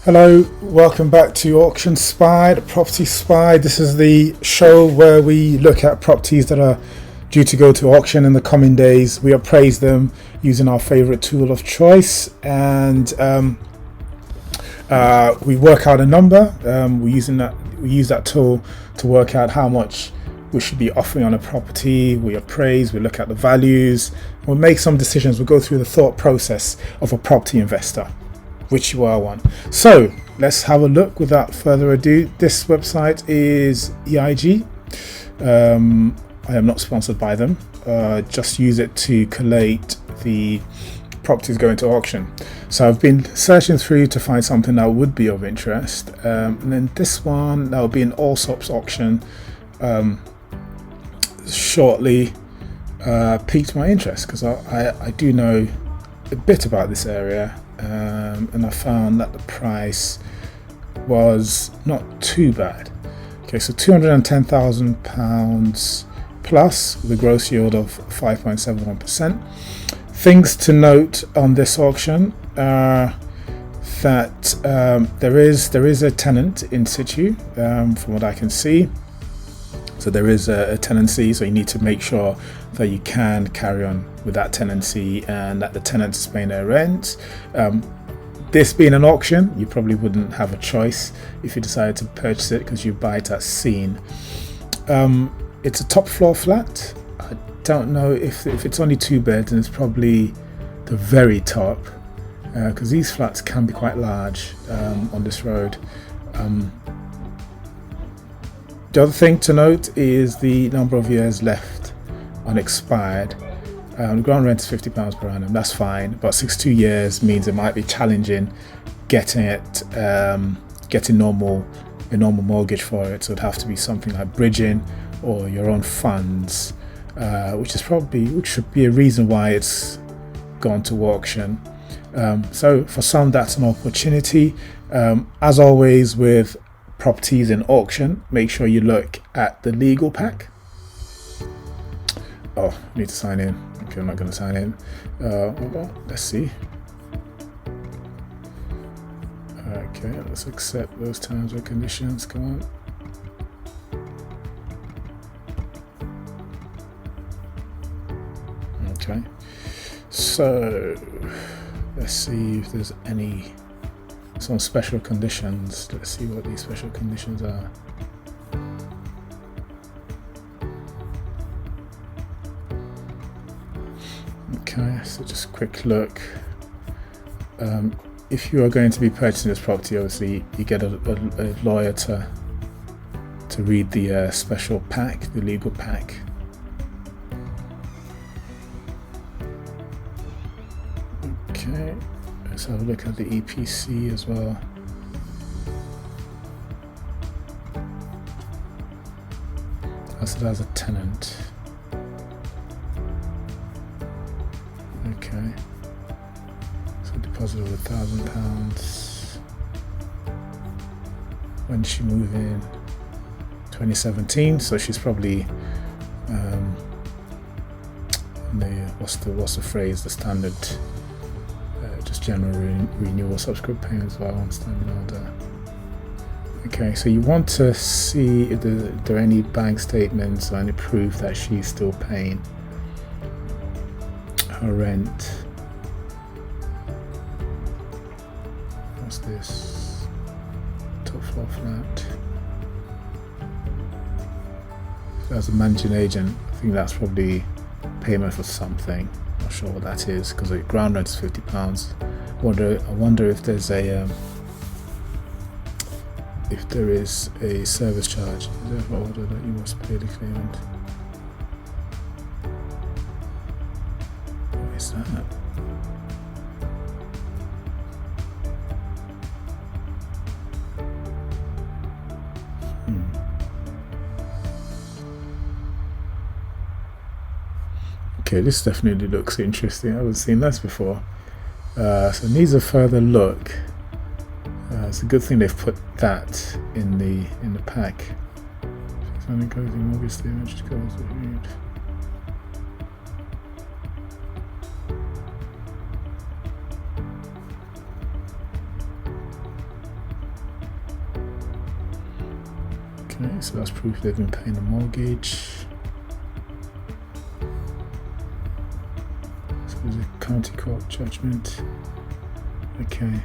Hello, welcome back to Auction Spy, the Property Spy. This is the show where we look at properties that are due to go to auction in the coming days. We appraise them using our favorite tool of choice, and we work out a number. We use that tool to work out how much we should be offering on a property. We appraise, we look at the values, we'll make some decisions. We'll go through the thought process of a property investor, which you are one. So let's have a look. Without further ado, this website is EIG. I am not sponsored by them. Just use it to collate the properties going to auction. So I've been searching through to find something that would be of interest, and then this one that will be an Allsops auction shortly piqued my interest because I do know a bit about this area. And I found that the price was not too bad. Okay, so £210,000 plus with a gross yield of 5.71%. Things to note on this auction are that there is a tenant in situ, from what I can see. So there is a tenancy, so you need to make sure that you can carry on with that tenancy and that the tenant is paying their rent. This being an auction, you probably wouldn't have a choice if you decided to purchase it because you buy it at scene. It's a top floor flat. I don't know if it's only 2 beds, and it's probably the very top because these flats can be quite large on this road. The other thing to note is the number of years left unexpired. The ground rent is £50 per annum. That's fine, but 62 years means it might be challenging getting a normal mortgage for it. So it'd have to be something like bridging or your own funds, which should be a reason why it's gone to auction. So for some, that's an opportunity. As always with properties in auction, make sure you look at the legal pack. Oh, I need to sign in. Okay, I'm not going to sign in. Well, let's see. Okay, let's accept those terms and conditions. Come on. Okay, so let's see if there's some special conditions. Let's see what these special conditions are. Okay, so just a quick look. If you are going to be purchasing this property, obviously you get a lawyer to read the special pack, the legal pack. Okay, let's have a look at the EPC as well. As it has a tenant. Okay, so deposit of £1,000. When did she move in? 2017. So she's probably what's the phrase? The standard, just general renewal subscript payments while on standing order. Okay, so you want to see if there are any bank statements or any proof that she's still paying her rent. What's this? Top floor flat. As a managing agent, I think that's probably payment for something. Not sure what that is because the ground rent is £50. I wonder if there's if there is a service charge. Is there an order that you must pay the claimant? What is that? Okay, this definitely looks interesting. I haven't seen this before. So it needs a further look. It's a good thing they've put that in the pack. Mortgage statement goes reviewed. Okay, so that's proof they've been paying the mortgage. So there's a county court judgment. Okay.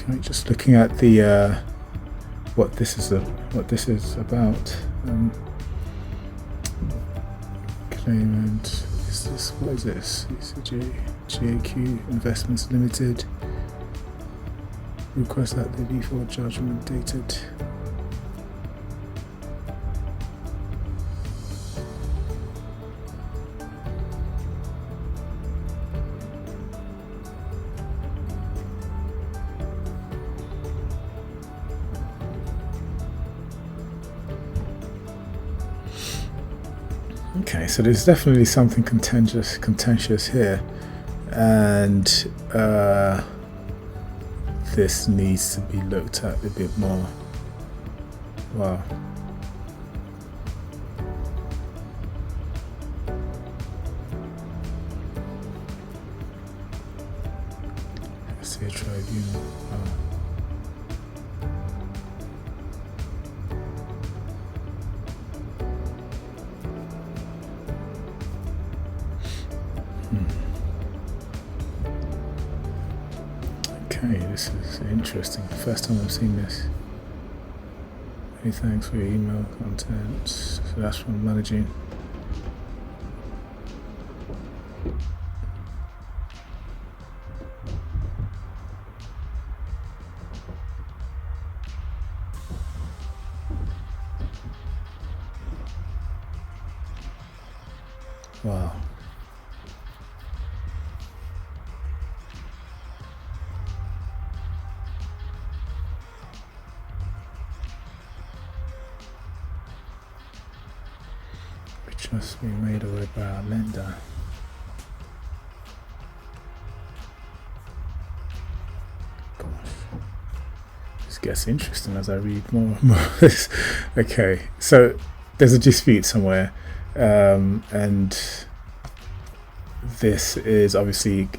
Okay, just looking at the what this is about. Claimant, is this, what is this? GAQ Investments Limited. Request that the default judgment dated. Okay, so there's definitely something contentious here, and this needs to be looked at a bit more. Wow. Let's see a tribunal. Wow. Okay, this is interesting. First time I've seen this. Many thanks for your email content. So that's from managing. Wow. Must be made away by our lender. Gosh, this gets interesting as I read more and more of this. Okay, so there's a dispute somewhere, and this is obviously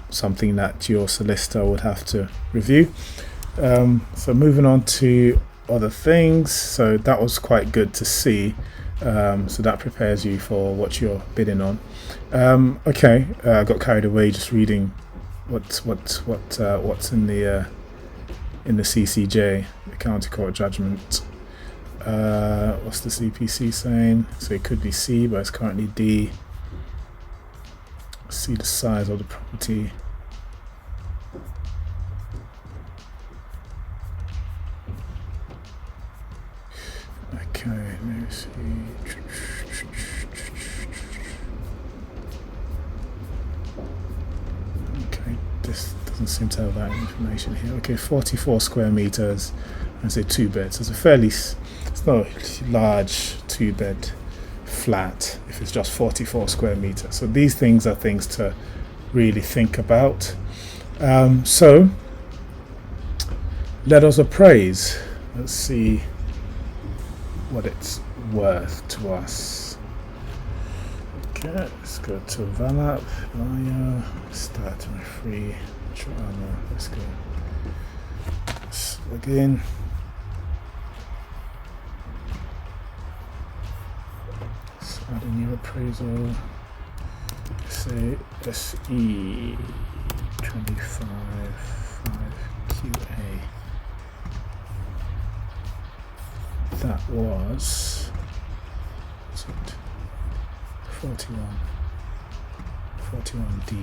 something that your solicitor would have to review. So moving on to other things. So that was quite good to see. So that prepares you for what you're bidding on. Okay, I got carried away just reading what's in the CCJ, the county court judgment. What's the CPC saying? So it could be C, but it's currently D. See the size of the property. Okay, let me see. Okay, this doesn't seem to have that information here. Okay, 44 square meters, and say 2 beds. It's a fairly, it's not a large 2-bed flat if it's just 44 square meters. So these things are things to really think about. So let us appraise. Let's see what it's worth to us. Okay, let's go to VALAP, start my free drama. Let's go. Let's log in. Let's add a new appraisal. Say SE 25 5QA. That was it 41D.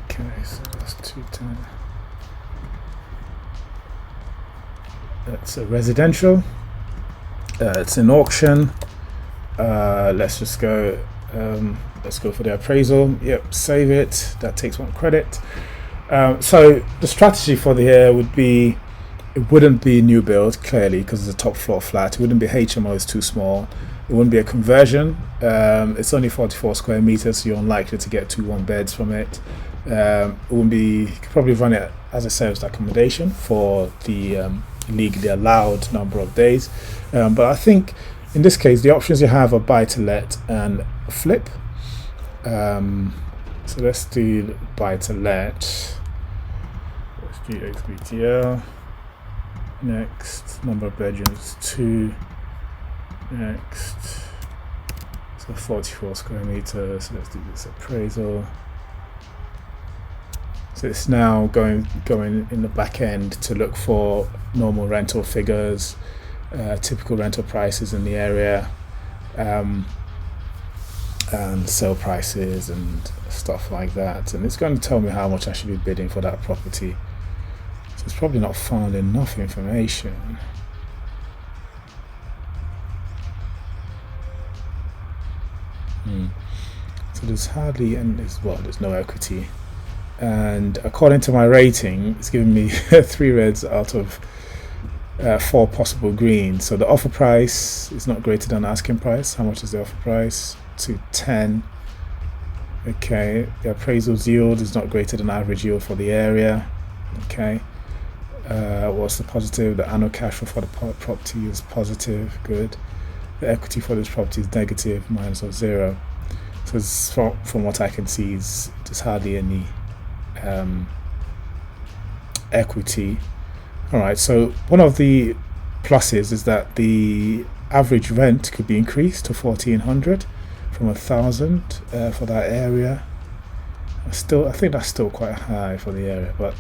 Okay, so that's 210. That's a residential. It's an auction. Let's just go. Let's go for the appraisal. Yep, save it. That takes 1 credit. So the strategy for the year would be, it wouldn't be new build clearly because it's a top floor flat. It wouldn't be HMO, it's too small. It wouldn't be a conversion. It's only 44 square meters, so you're unlikely to get 2 1 beds from it. It wouldn't be. You could probably run it as a serviced accommodation for the legally allowed number of days. But I think in this case, the options you have are buy to let and flip. So let's do buy to let. Let's do XBTL. Next, number of bedrooms 2. Next, so 44 square meters. So let's do this appraisal. So it's now going in the back end to look for normal rental figures, typical rental prices in the area, and sale prices and stuff like that. And it's going to tell me how much I should be bidding for that property. So it's probably not found enough information. So there's hardly, and there's no equity. And according to my rating, it's giving me 3 reds out of 4 possible greens. So the offer price is not greater than asking price. How much is the offer price? To 10. Okay. The appraisal's yield is not greater than average yield for the area. Okay. What's the positive? The annual cash flow for the property is positive. Good. The equity for this property is negative, minus of 0. So it's from what I can see, there's hardly any equity. All right, so one of the pluses is that the average rent could be increased to 1,400 from 1,000 for that area. I think that's still quite high for the area, but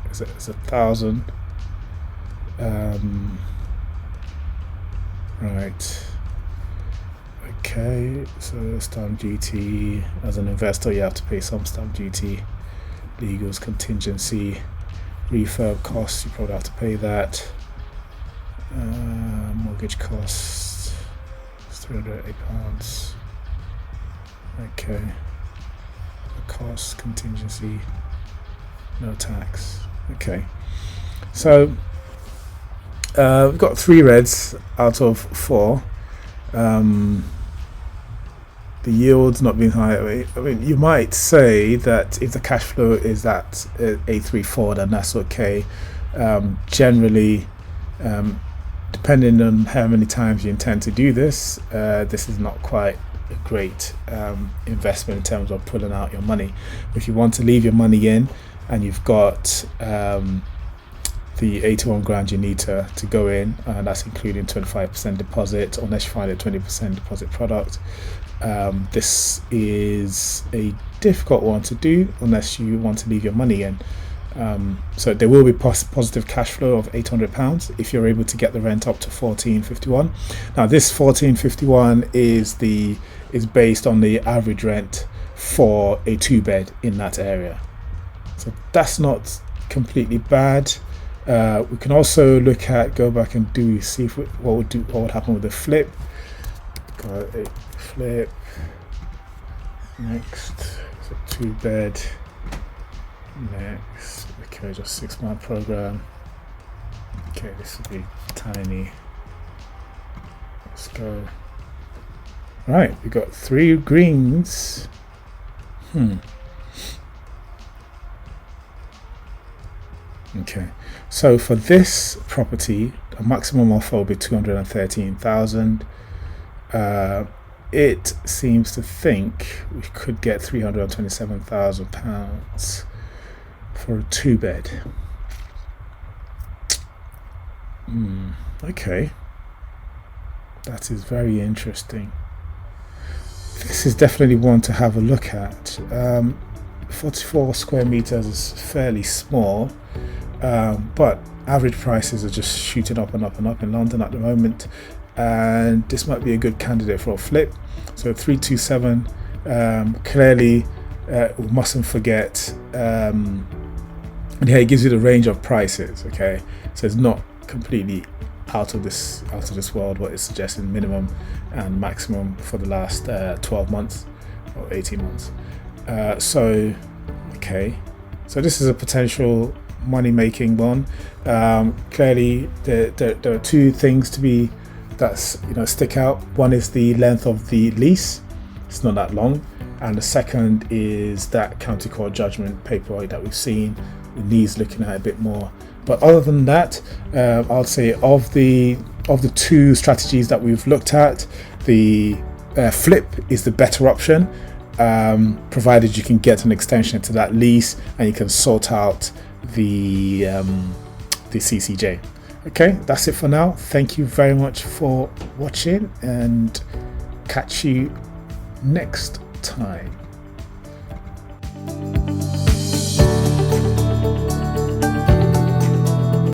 it's 1,000. Right. Okay, so stamp duty. As an investor, you have to pay some stamp duty. Legals, contingency, refurb costs, you probably have to pay that. Mortgage costs, it's £380. Okay. The cost, contingency, no tax. Okay. So we've got 3 reds out of 4. The yield's not been high. I mean, you might say that if the cash flow is at A34, then that's okay. Generally, depending on how many times you intend to do this, this is not quite a great investment in terms of pulling out your money. If you want to leave your money in and you've got the 81 grand you need to go in, and that's including 25% deposit, unless you find a 20% deposit product. This is a difficult one to do unless you want to leave your money in. So there will be positive cash flow of £800 if you're able to get the rent up to 1451. Now this 1451 is based on the average rent for a 2-bed in that area. So that's not completely bad. We can also go back and see what would happen with the flip. Got a flip. Next, it's a 2-bed. Next, okay, just 6-month program. Okay, this will be tiny. Let's go. Right, we got 3 greens. Okay, so for this property, a maximum offer will be 213,000. It seems to think we could get £327,000 for a 2-bed. Okay, that is very interesting. This is definitely one to have a look at. 44 square meters is fairly small, but average prices are just shooting up and up and up in London at the moment, and this might be a good candidate for a flip. So 327, clearly we mustn't forget, and here it gives you the range of prices. Okay, so it's not completely out of this world what it's suggesting minimum and maximum for the last 12 months or 18 months. So So this is a potential money-making one. Clearly, there are two things that's stick out. One is the length of the lease; it's not that long, and the second is that county court judgment paperwork that we've seen. It needs looking at a bit more. But other than that, I'll say of the two strategies that we've looked at, the flip is the better option, provided you can get an extension to that lease and you can sort out the CCJ. Okay, that's it for now. Thank you very much for watching, and catch you next time.